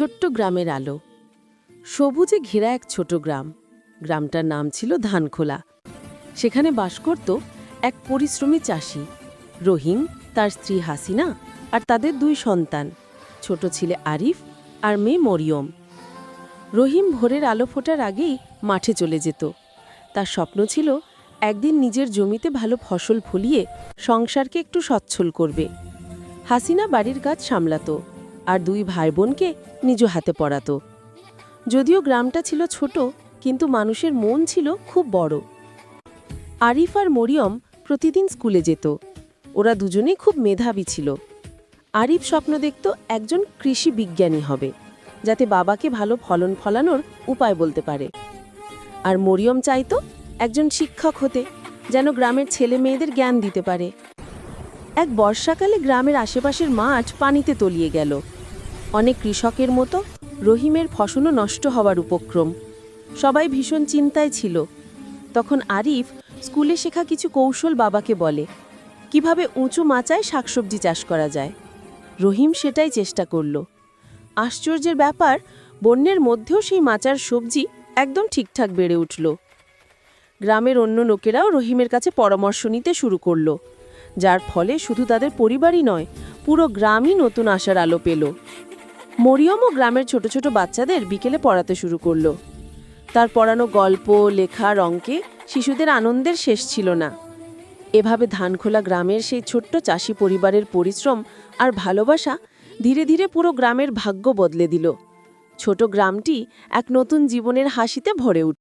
ছোট্ট গ্রামের আলো। সবুজে ঘেরা এক ছোট গ্রাম। গ্রামটার নাম ছিল ধানখোলা। সেখানে বাস করত এক পরিশ্রমী চাষি, রহিম, তার স্ত্রী হাসিনা আর তাদের দুই সন্তান, ছোট ছেলে আরিফ আর মেয়ে মরিয়ম। রহিম ভোরের আলো ফোটার আগেই মাঠে চলে যেত। তার স্বপ্ন ছিল একদিন নিজের জমিতে ভালো ফসল ফলিয়ে সংসারকে একটু সচ্ছল করবে। হাসিনা বাড়ির কাজ সামলাত আর দুই ভাই বোনকে নিজ হাতে পড়াতো। যদিও গ্রামটা ছিল ছোট, কিন্তু মানুষের মন ছিল খুব বড়। আরিফ আর মরিয়ম প্রতিদিন স্কুলে যেত। ওরা দুজনেই খুব মেধাবী ছিল। আরিফ স্বপ্ন দেখত একজন কৃষি বিজ্ঞানী হবে, যাতে বাবাকে ভালো ফলন ফলানোর উপায় বলতে পারে। আর মরিয়ম চাইতো একজন শিক্ষক হতে, যেন গ্রামের ছেলে মেয়েদের জ্ঞান দিতে পারে। এক বর্ষাকালে গ্রামের আশেপাশের মাঠ পানিতে তলিয়ে গেল। অনেক কৃষকের মতো রহিমের ফসলও নষ্ট হওয়ার উপক্রম। সবাই ভীষণ চিন্তায় ছিল। তখন আরিফ স্কুলে শেখা কিছু কৌশল বাবাকে বলে, কিভাবে উঁচু মাচায় শাকসবজি চাষ করা যায়। রহিম সেটাই চেষ্টা করল। আশ্চর্যের ব্যাপার, বন্যের মধ্যেও সেই মাচার সবজি একদম ঠিকঠাক বেড়ে উঠল। গ্রামের অন্য লোকেরাও রহিমের কাছে পরামর্শ নিতে শুরু করল, যার ফলে শুধু তাদের পরিবারই নয়, পুরো গ্রামই নতুন আশার আলো পেল। মরিয়মও গ্রামের ছোট ছোট বাচ্চাদের বিকেলে পড়াতে শুরু করল। তার পড়ানো গল্প, লেখার অঙ্কে শিশুদের আনন্দের শেষ ছিল না। এভাবে ধানখোলা গ্রামের সেই ছোট্ট চাষি পরিবারের পরিশ্রম আর ভালোবাসা ধীরে ধীরে পুরো গ্রামের ভাগ্য বদলে দিল। ছোট গ্রামটি এক নতুন জীবনের হাসিতে ভরে উঠল।